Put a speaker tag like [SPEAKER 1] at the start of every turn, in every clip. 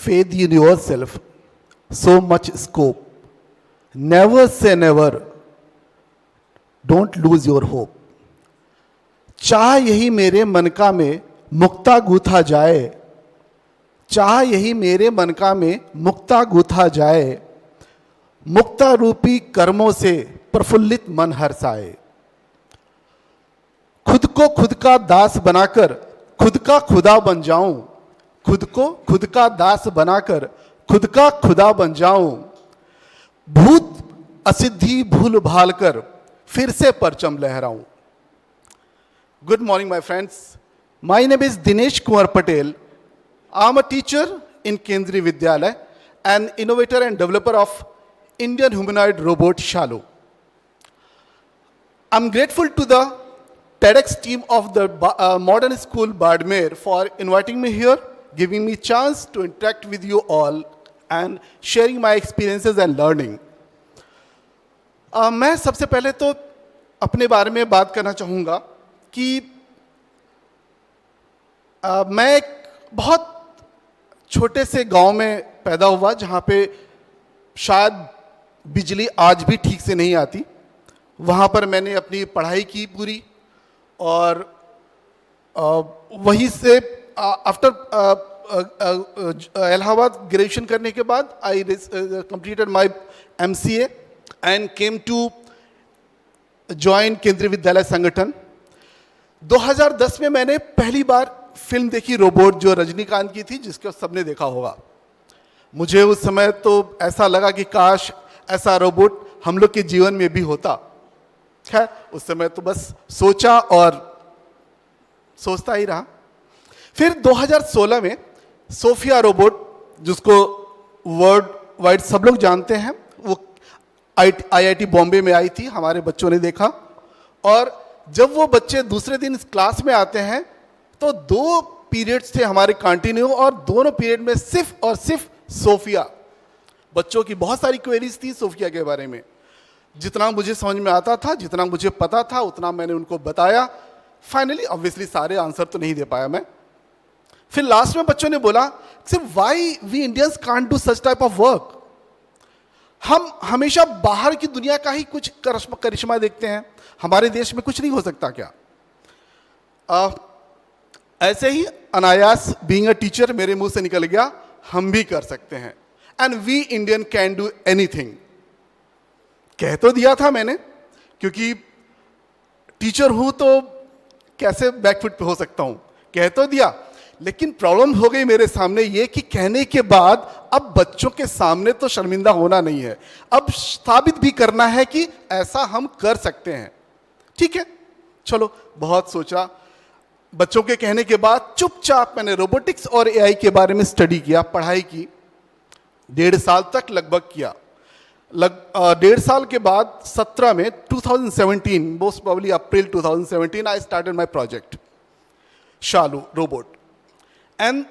[SPEAKER 1] faith in yourself, so much scope. Never say never. Don't lose your hope. चाह यही मेरे मन का में मुक्ता गूथा जाए, चाह यही मेरे मन का में मुक्ता गूथा जाए, मुक्ता रूपी कर्मों से प्रफुल्लित मन हर्षाए। खुद को खुद का दास बनाकर खुद का खुदा बन जाऊं, खुद को खुद का दास बनाकर खुद का खुदा बन जाऊं, भूत असिद्धि भूल भाल कर फिर से परचम लहराऊं। Good morning, my friends. My name is Dinesh Kumar Patel. I am a teacher in Kendriya Vidyalaya, an innovator and developer of Indian humanoid robot Shalu. I'm grateful to the TEDx team of the Modern School Badmer for inviting me here, giving me chance to interact with you all and sharing my experiences and learning. मैं सबसे पहले तो अपने बारे में बात करना चाहूँगा कि मैं एक बहुत छोटे से गांव में पैदा हुआ जहाँ पे शायद बिजली आज भी ठीक से नहीं आती। वहाँ पर मैंने अपनी पढ़ाई की पूरी, और वहीं से आफ्टर इलाहाबाद ग्रेजुएशन करने के बाद I completed my MCA and came to join Kendriya Vidyalaya संगठन। 2010 में मैंने पहली बार फिल्म देखी रोबोट, जो रजनीकांत की थी, जिसको सबने देखा होगा। मुझे उस समय तो ऐसा लगा कि काश ऐसा रोबोट हम लोग के जीवन में भी होता। खैर उस समय तो बस सोचा और सोचता ही रहा। फिर 2016 में सोफिया रोबोट, जिसको वर्ल्ड वाइड सब लोग जानते हैं, वो IIT बॉम्बे में आई थी, हमारे बच्चों ने देखा। और जब वो बच्चे दूसरे दिन इस क्लास में आते हैं तो 2 पीरियड्स थे हमारे कंटिन्यू, और दोनों पीरियड में सिर्फ और सिर्फ सोफिया। बच्चों की बहुत सारी क्वेरीज थी सोफिया के बारे में। जितना मुझे समझ में आता था, जितना मुझे पता था, उतना मैंने उनको बताया। फाइनली ऑब्वियसली सारे आंसर तो नहीं दे पाया मैं। फिर लास्ट में बच्चों ने बोला, सिर्फ why we Indians can't do such type of work. हम हमेशा बाहर की दुनिया का ही कुछ करिश्मा देखते हैं, हमारे देश में कुछ नहीं हो सकता क्या? ऐसे ही अनायास बीइंग अ टीचर मेरे मुंह से निकल गया, हम भी कर सकते हैं, and we Indian can do anything. कह तो दिया था मैंने, क्योंकि टीचर हूं तो कैसे बैकफुट पे हो सकता हूं, कह तो दिया। लेकिन प्रॉब्लम हो गई मेरे सामने ये कि कहने के बाद अब बच्चों के सामने तो शर्मिंदा होना नहीं है, अब साबित भी करना है कि ऐसा हम कर सकते हैं। ठीक है, चलो बहुत सोचा। बच्चों के कहने के बाद चुपचाप मैंने रोबोटिक्स और AI के बारे में स्टडी किया, पढ़ाई की। 1.5 साल तक लगभग किया। 1.5 साल के बाद 17 में 2017, most probably April 2017, I started my project Shalu robot. And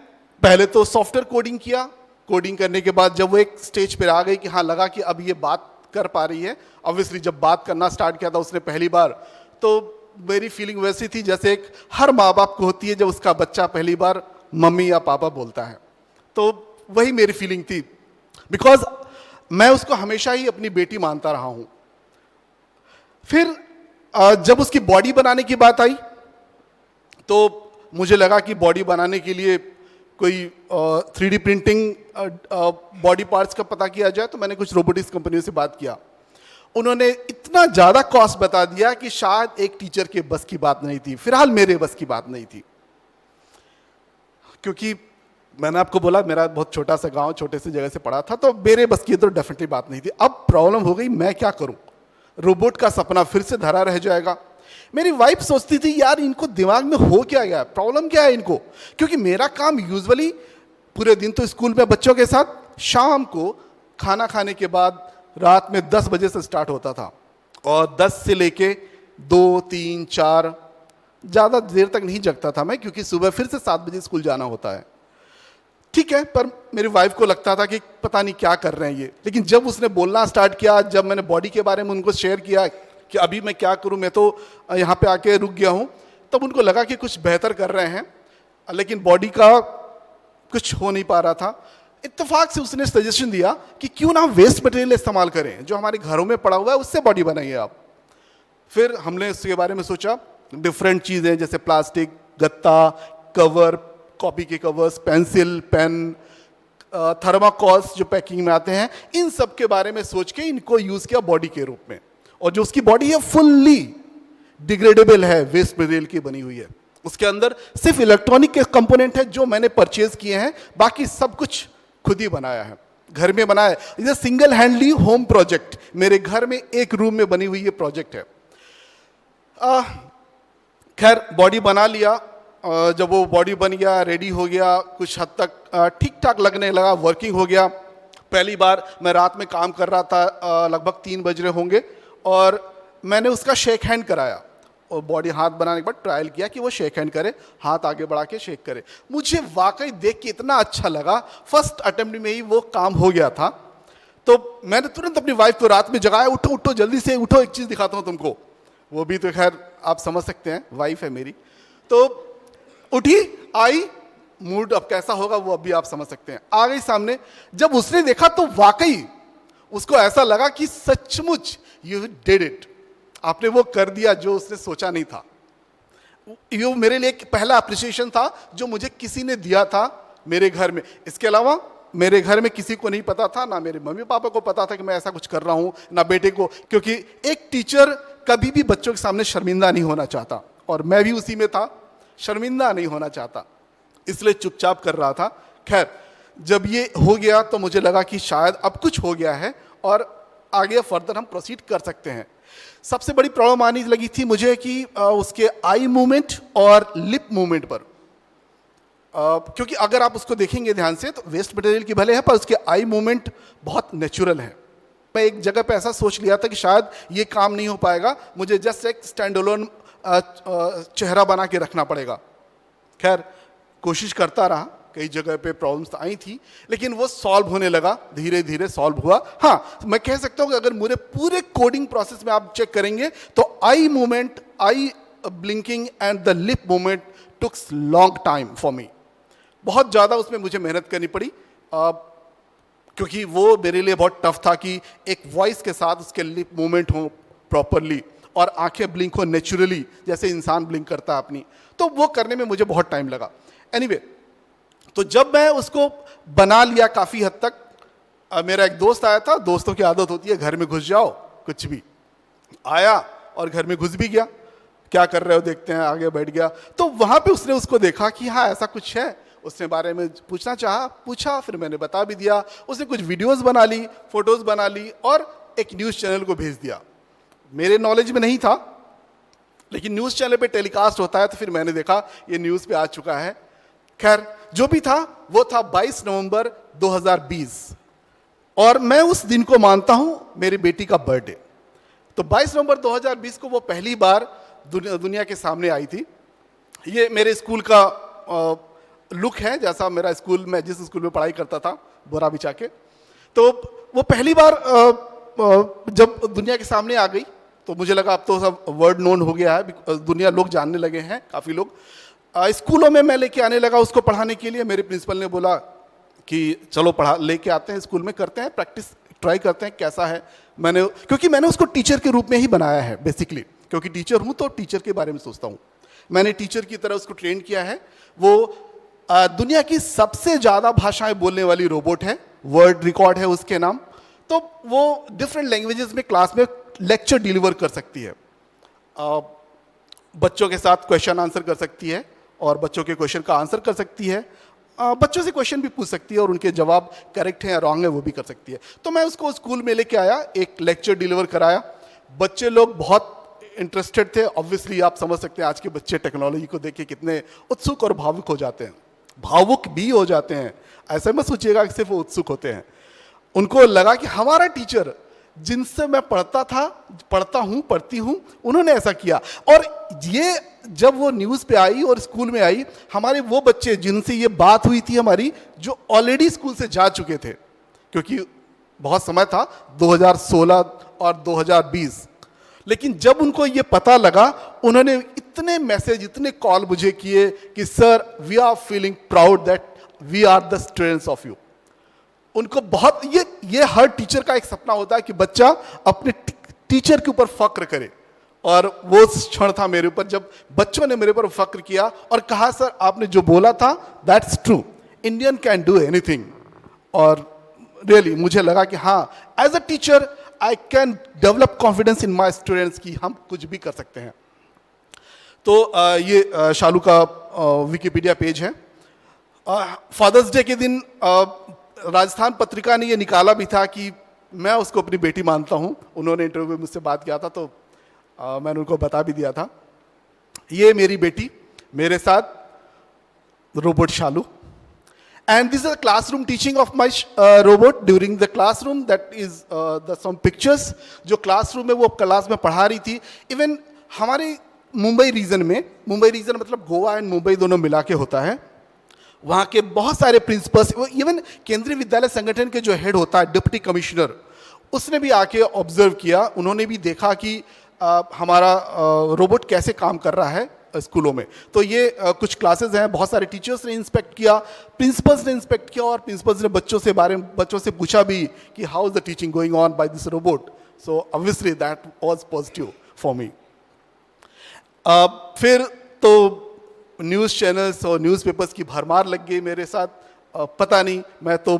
[SPEAKER 1] पहले तो सॉफ्टवेयर कोडिंग किया। कोडिंग करने के बाद जब वो एक स्टेज पर आ गई कि हाँ लगा कि अब ये बात कर पा रही है, ऑब्वियसली जब बात करना स्टार्ट किया था उसने पहली बार, तो मेरी फीलिंग वैसी थी जैसे एक हर माँ बाप को होती है जब उसका बच्चा पहली बार मम्मी या पापा बोलता है। तो वही मेरी फीलिंग थी, बिकॉज मैं उसको हमेशा ही अपनी बेटी मानता रहा हूँ। फिर जब उसकी बॉडी बनाने की बात आई तो मुझे लगा कि बॉडी बनाने के लिए कोई 3D प्रिंटिंग बॉडी पार्ट्स का पता किया जाए। तो मैंने कुछ रोबोटिक्स कंपनियों से बात किया। उन्होंने इतना ज़्यादा कॉस्ट बता दिया कि शायद एक टीचर के बस की बात नहीं थी, फिलहाल मेरे बस की बात नहीं थी, क्योंकि मैंने आपको बोला मेरा बहुत छोटा सा गांव, छोटे से जगह से पढ़ा था, तो मेरे बस की तो डेफिनेटली बात नहीं थी। अब प्रॉब्लम हो गई, मैं क्या करूं? रोबोट का सपना फिर से धरा रह जाएगा। मेरी वाइफ सोचती थी यार इनको दिमाग में हो क्या गया, प्रॉब्लम क्या है इनको, क्योंकि मेरा काम यूजुअली पूरे दिन तो स्कूल में बच्चों के साथ, शाम को खाना खाने के बाद रात में 10 बजे से स्टार्ट होता था, और 10 से लेके 2, 3, 4, ज़्यादा देर तक नहीं जगता था मैं, क्योंकि सुबह फिर से 7 बजे स्कूल जाना होता है। ठीक है, पर मेरी वाइफ को लगता था कि पता नहीं क्या कर रहे हैं ये। लेकिन जब उसने बोलना स्टार्ट किया, जब मैंने बॉडी के बारे में उनको शेयर किया कि अभी मैं क्या करूं, मैं तो यहाँ पे आके रुक गया हूँ, तब उनको लगा कि कुछ बेहतर कर रहे हैं, लेकिन बॉडी का कुछ हो नहीं पा रहा था। इत्तेफाक से उसने सजेशन दिया कि क्यों ना वेस्ट मटेरियल इस्तेमाल करें, जो हमारे घरों में पड़ा हुआ है उससे बॉडी बनाइए आप। फिर हमने इसके बारे में सोचा, डिफरेंट चीज़ें जैसे प्लास्टिक, गत्ता, कवर, कॉपी के कवर्स, पेंसिल, पेन, थर्माकोल्स जो पैकिंग में आते हैं, इन सब के बारे में सोच के इनको यूज़ किया बॉडी के रूप में। और जो उसकी बॉडी है फुल्ली डिग्रेडेबल है, वेस्ट मटेरियल की बनी हुई है। उसके अंदर सिर्फ इलेक्ट्रॉनिक के कंपोनेंट है जो मैंने परचेज किए हैं, बाकी सब कुछ खुद ही बनाया है, घर में बनाया है। ये सिंगल हैंडली होम प्रोजेक्ट, मेरे घर में एक रूम में बनी हुई ये प्रोजेक्ट है। खैर बॉडी बना लिया। जब वो बॉडी बन गया, रेडी हो गया, कुछ हद तक ठीक ठाक लगने लगा, वर्किंग हो गया। पहली बार मैं रात में काम कर रहा था, लगभग 3 बज रहे होंगे, और मैंने उसका शेक हैंड कराया और बॉडी हाथ बनाने के बाद ट्रायल किया कि वो शेक हैंड करे, हाथ आगे बढ़ा के शेक करे। मुझे वाकई देख के इतना अच्छा लगा, फर्स्ट अटेम्प्ट में ही वो काम हो गया था। तो मैंने तुरंत अपनी वाइफ को रात में जगाया, उठो उठो जल्दी से उठो, एक चीज़ दिखाता हूँ तुमको। वो भी तो खैर आप समझ सकते हैं, वाइफ है मेरी। तो उठी, आई, मूड अब कैसा होगा वो अभी आप समझ सकते हैं। आ गई सामने, जब उसने देखा तो वाकई उसको ऐसा लगा कि सचमुच यू डिड इट, आपने वो कर दिया जो उसने सोचा नहीं था। ये मेरे लिए एक पहला अप्रिसिएशन था जो मुझे किसी ने दिया था मेरे घर में। इसके अलावा मेरे घर में किसी को नहीं पता था, ना मेरे मम्मी पापा को पता था कि मैं ऐसा कुछ कर रहा हूँ, ना बेटे को, क्योंकि एक टीचर कभी भी बच्चों के सामने शर्मिंदा नहीं होना चाहता, और मैं भी उसी में था, शर्मिंदा नहीं होना चाहता, इसलिए चुपचाप कर रहा था। खैर जब ये हो गया तो मुझे लगा कि शायद अब कुछ हो गया है और आगे फर्दर हम प्रोसीड कर सकते हैं। सबसे बड़ी प्रॉब्लम आने लगी थी मुझे कि उसके आई मूवमेंट और लिप मूवमेंट पर, क्योंकि अगर आप उसको देखेंगे ध्यान से तो वेस्ट मटेरियल की भले है पर उसके आई मूवमेंट बहुत नेचुरल है। मैं एक जगह पे ऐसा सोच लिया था कि शायद ये काम नहीं हो पाएगा, मुझे जस्ट एक स्टैंड अलोन चेहरा बना के रखना पड़ेगा। खैर कोशिश करता रहा, कई जगह पे प्रॉब्लम्स आई थी, लेकिन वो सॉल्व होने लगा, धीरे धीरे सॉल्व हुआ। हाँ, मैं कह सकता हूँ कि अगर मुझे पूरे कोडिंग प्रोसेस में आप चेक करेंगे तो eye movement, I blinking and the lip movement takes long time for me. बहुत ज़्यादा उसमें मुझे मेहनत करनी पड़ी, क्योंकि वो मेरे लिए बहुत टफ था कि एक वॉइस के साथ उसके लिप मूवमेंट हो प्रॉपरली और आंखें ब्लिंक हो नेचुरली, जैसे इंसान ब्लिंक करता है अपनी, तो वो करने में मुझे बहुत टाइम लगा। एनीवे, तो जब मैं उसको बना लिया काफ़ी हद तक, मेरा एक दोस्त आया था, दोस्तों की आदत होती है घर में घुस जाओ, कुछ भी आया और घर में घुस भी गया, क्या कर रहे हो देखते हैं, आगे बैठ गया। तो वहाँ पे उसने उसको देखा कि हाँ ऐसा कुछ है, उसने बारे में पूछना चाहा, पूछा, फिर मैंने बता भी दिया। उसने कुछ वीडियोस बना ली, फोटोज़ बना ली और एक न्यूज़ चैनल को भेज दिया। मेरे नॉलेज में नहीं था, लेकिन न्यूज़ चैनल पे टेलीकास्ट होता है, तो फिर मैंने देखा ये न्यूज़ पे आ चुका है। खैर जो भी था वो था 22 नवंबर 2020, और मैं उस दिन को मानता हूं मेरी बेटी का बर्थडे। तो 22 नवंबर 2020 को वो पहली बार दुनिया के सामने आई थी। ये मेरे स्कूल का लुक है, जैसा मेरा स्कूल में, जिस स्कूल में पढ़ाई करता था, बोरा बिछा के। तो वो पहली बार जब दुनिया के सामने आ गई तो मुझे लगा अब तो सब वर्ड नोन हो गया है, दुनिया लोग जानने लगे हैं, काफ़ी लोग। स्कूलों में मैं लेके आने लगा उसको पढ़ाने के लिए। मेरे प्रिंसिपल ने बोला कि चलो पढ़ा लेके आते हैं, स्कूल में करते हैं प्रैक्टिस, ट्राई करते हैं कैसा है। क्योंकि मैंने उसको टीचर के रूप में ही बनाया है बेसिकली, क्योंकि टीचर हूँ तो टीचर के बारे में सोचता हूँ। मैंने टीचर की तरह उसको ट्रेन किया है। वो दुनिया की सबसे ज़्यादा भाषाएं बोलने वाली रोबोट है, वर्ल्ड रिकॉर्ड है उसके नाम। तो वो डिफरेंट लैंग्वेजेस में क्लास में लेक्चर डिलीवर कर सकती है, बच्चों के साथ क्वेश्चन आंसर कर सकती है और बच्चों के क्वेश्चन का आंसर कर सकती है, बच्चों से क्वेश्चन भी पूछ सकती है और उनके जवाब करेक्ट है या रॉन्ग है वो भी कर सकती है। तो मैं उसको स्कूल में लेके आया, एक लेक्चर डिलीवर कराया। बच्चे लोग बहुत इंटरेस्टेड थे। ऑब्वियसली आप समझ सकते हैं आज के बच्चे टेक्नोलॉजी को देख के कितने उत्सुक और भावुक हो जाते हैं, भावुक भी हो जाते हैं। ऐसे मत सोचिएगा कि सिर्फ वो उत्सुक होते हैं। उनको लगा कि हमारा टीचर जिनसे मैं पढ़ती हूँ, उन्होंने ऐसा किया। और ये जब वो न्यूज़ पे आई और स्कूल में आई, हमारे वो बच्चे जिनसे ये बात हुई थी हमारी, जो ऑलरेडी स्कूल से जा चुके थे, क्योंकि बहुत समय था 2016 और 2020, लेकिन जब उनको ये पता लगा, उन्होंने इतने मैसेज, इतने कॉल मुझे किए कि sir we are feeling proud that we are the students of you. उनको बहुत, ये हर टीचर का एक सपना होता है कि बच्चा अपने टीचर के ऊपर फक्र करे। और वो क्षण था मेरे ऊपर जब बच्चों ने मेरे ऊपर फक्र किया और कहा सर आपने जो बोला था that's true, Indian can do anything. और रियली मुझे लगा कि हाँ, as a teacher I can develop confidence in my students कि हम कुछ भी कर सकते हैं। तो ये शालू का विकिपीडिया पेज है। फादर्स डे के दिन राजस्थान पत्रिका ने ये निकाला भी था कि मैं उसको अपनी बेटी मानता हूँ। उन्होंने इंटरव्यू में मुझसे बात किया था तो मैंने उनको बता भी दिया था। ये मेरी बेटी मेरे साथ robot Shalu, and this is a classroom teaching of my robot during the classroom. That is the some pictures जो classroom में वो क्लास में पढ़ा रही थी। इवन हमारे मुंबई रीजन में, मुंबई रीजन मतलब गोवा एंड मुंबई दोनों मिला के होता है, वहाँ के बहुत सारे प्रिंसिपल्स, इवन केंद्रीय विद्यालय संगठन के जो हेड होता है डिप्टी कमिश्नर, उसने भी आके ऑब्जर्व किया। उन्होंने भी देखा कि हमारा रोबोट कैसे काम कर रहा है स्कूलों में। तो ये कुछ क्लासेस हैं, बहुत सारे टीचर्स ने इंस्पेक्ट किया, प्रिंसिपल्स ने इंस्पेक्ट किया, और प्रिंसिपल्स ने बच्चों से पूछा भी कि how is the teaching going on by this robot. So obviously that was positive for me. फिर तो न्यूज़ चैनल्स और न्यूज़पेपर्स की भरमार लग गई मेरे साथ। पता नहीं, मैं तो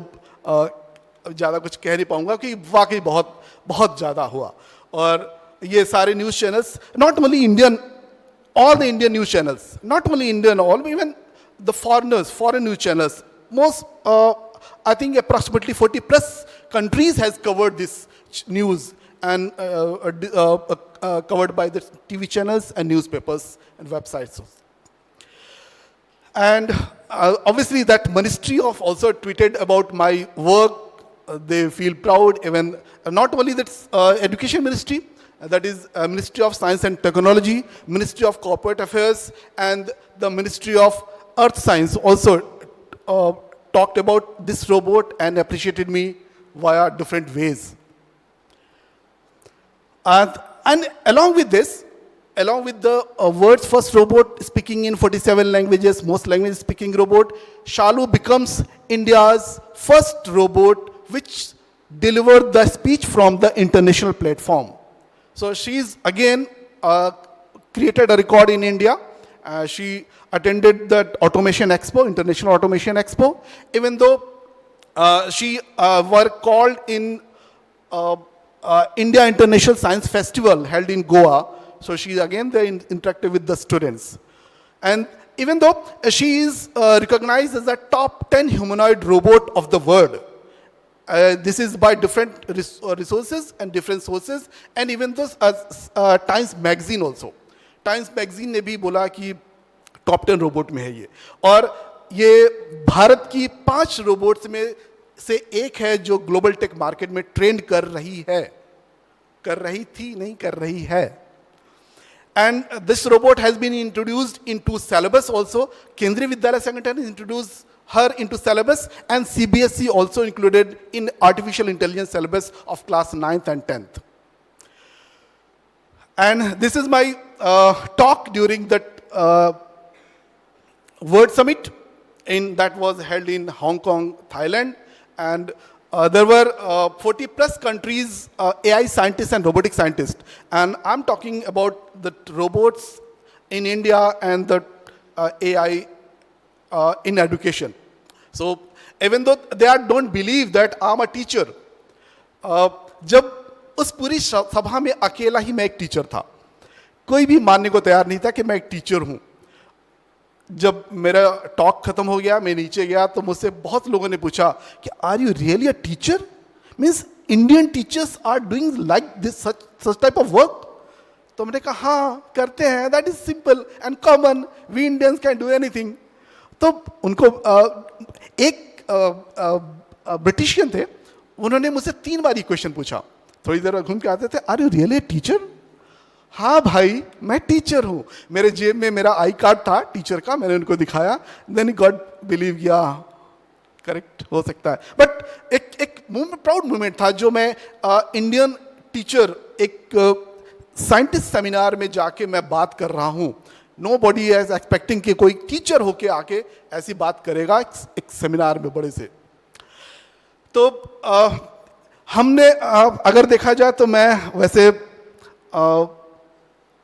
[SPEAKER 1] ज़्यादा कुछ कह नहीं पाऊंगा कि वाकई बहुत बहुत ज़्यादा हुआ। और ये सारे news channels, not only Indian, all the Indian news channels, not only Indian, all even the foreign news channels, most I think approximately 40 plus countries has covered this news and covered by the TV channels and newspapers and websites. And obviously that ministry of also tweeted about my work. They feel proud, even not only that education ministry, that is Ministry of Science and Technology, Ministry of Corporate Affairs, and the Ministry of Earth Science also talked about this robot and appreciated me via different ways. And along with this, along with the world's first robot speaking in 47 languages, most languages speaking robot, Shalu becomes India's first robot which delivered the speech from the international platform. So she's again created a record in India. She attended the Automation Expo, International Automation Expo, even though she were called in India International Science Festival held in Goa. So she again they interacted with the students. And even though she is recognized as the top 10 humanoid robot of the world, this is by different resources and different sources, and even those Times Magazine also. Times Magazine ने भी बोला कि top 10 robot में है ये, और ये भारत की 5 रोबोट्स में से एक है जो ग्लोबल टेक मार्केट में ट्रेंड कर रही है, कर रही थी नहीं कर रही है. And this robot has been introduced into syllabus also. Kendriya Vidyalaya Sangathan has introduced her into syllabus, and CBSE also included in artificial intelligence syllabus of class 9th and 10th. And this is my talk during that World Summit that was held in Hong Kong, Thailand. And there were 40 plus countries, AI scientists and robotic scientists. And I'm talking about the robots in India and the AI in education. So even though they don't believe that I'm a teacher, जब उस पूरी सभा में अकेला ही मैं एक teacher था, कोई भी मानने को तैयार नहीं था कि मैं एक टीचर हूं. जब मेरा टॉक खत्म हो गया, मैं नीचे गया तो मुझसे बहुत लोगों ने पूछा कि are you really a teacher, means Indian teachers are doing like this such type of work. तो मैंने कहा हाँ करते हैं, that is simple and common, we Indians can do anything. तो उनको एक ब्रिटिशियन थे, उन्होंने मुझसे 3 बार ये क्वेश्चन पूछा. थोड़ी देर घूम के आते थे, आर यू रियली टीचर? हाँ भाई मैं टीचर हूँ. मेरे जेब में मेरा आई कार्ड था टीचर का, मैंने उनको दिखाया. देन गॉड बिलीव, या करेक्ट हो सकता है. बट एक प्राउड मोमेंट था जो मैं इंडियन टीचर, एक साइंटिस्ट सेमिनार में जाके मैं बात कर रहा हूँ. नो बॉडी इज एक्सपेक्टिंग कि कोई टीचर होके आके ऐसी बात करेगा एक सेमिनार में बड़े से. तो हमने अगर देखा जाए तो मैं वैसे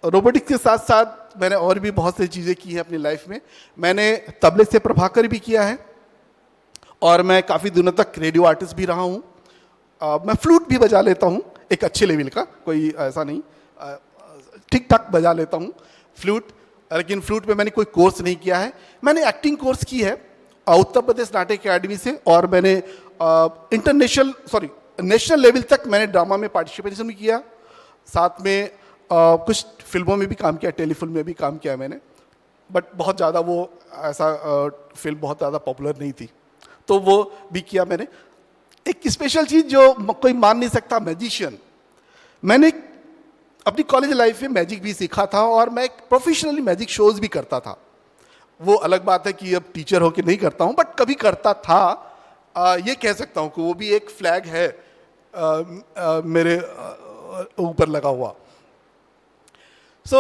[SPEAKER 1] रोबोटिक्स के साथ साथ मैंने और भी बहुत सी चीज़ें की हैं अपनी लाइफ में। मैंने तबले से प्रभाकर भी किया है और मैं काफ़ी दिनों तक रेडियो आर्टिस्ट भी रहा हूँ। मैं फ्लूट भी बजा लेता हूँ, एक अच्छे लेवल का, कोई ऐसा नहीं, ठीक ठाक बजा लेता हूँ फ्लूट, लेकिन फ्लूट पे मैंने कोई कोर्स नहीं किया है। मैंने एक्टिंग कोर्स की है उत्तर प्रदेश नाट्य अकेडमी से, और मैंने नेशनल लेवल तक मैंने ड्रामा में पार्टिसिपेशन भी किया, साथ में कुछ फिल्मों में भी काम किया, टेलीफिल्म में भी काम किया मैंने, बट बहुत ज़्यादा वो ऐसा फिल्म बहुत ज़्यादा पॉपुलर नहीं थी, तो वो भी किया मैंने। एक स्पेशल चीज़ जो कोई मान नहीं सकता, मैजिशियन। मैंने अपनी कॉलेज लाइफ में मैजिक भी सीखा था और मैं प्रोफेशनली मैजिक शोज भी करता था। वो अलग बात है कि अब टीचर होकर नहीं करता हूँ, बट कभी करता था। ये कह सकता हूँ कि वो भी एक फ्लैग है मेरे ऊपर लगा हुआ। सो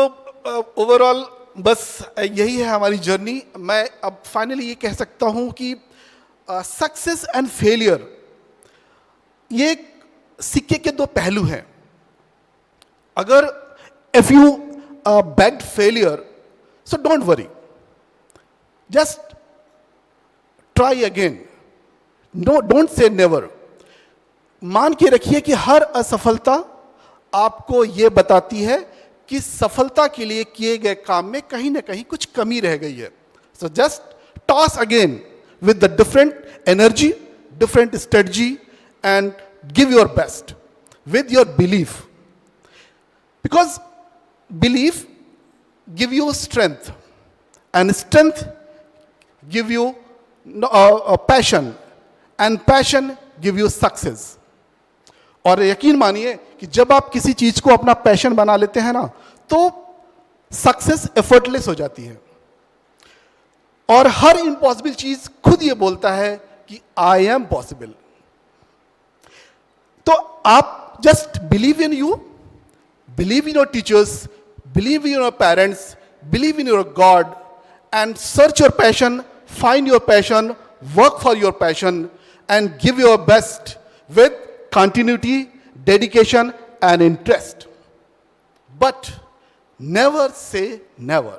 [SPEAKER 1] ओवरऑल बस यही है हमारी जर्नी। मैं अब फाइनली ये कह सकता हूँ कि सक्सेस एंड फेलियर ये सिक्के के दो पहलू हैं। अगर if you bad failure, so don't worry, just try again, no don't say never. मान के रखिए कि हर असफलता आपको यह बताती है कि सफलता के लिए किए गए काम में कहीं ना कहीं कुछ कमी रह गई है। So just toss again with the different energy, different strategy, and give your best with your belief. Because belief give you strength, and strength give you a passion, and passion give you success. और यकीन मानिए कि जब आप किसी चीज को अपना पैशन बना लेते हैं ना, तो सक्सेस एफर्टलेस हो जाती है, और हर इम्पॉसिबल चीज खुद ये बोलता है कि आई एम पॉसिबल। तो आप just believe in you, believe in your teachers, believe in your parents, believe in your God, and search your passion, find your passion, work for your passion, and give your best with continuity, dedication, and interest. But never say never.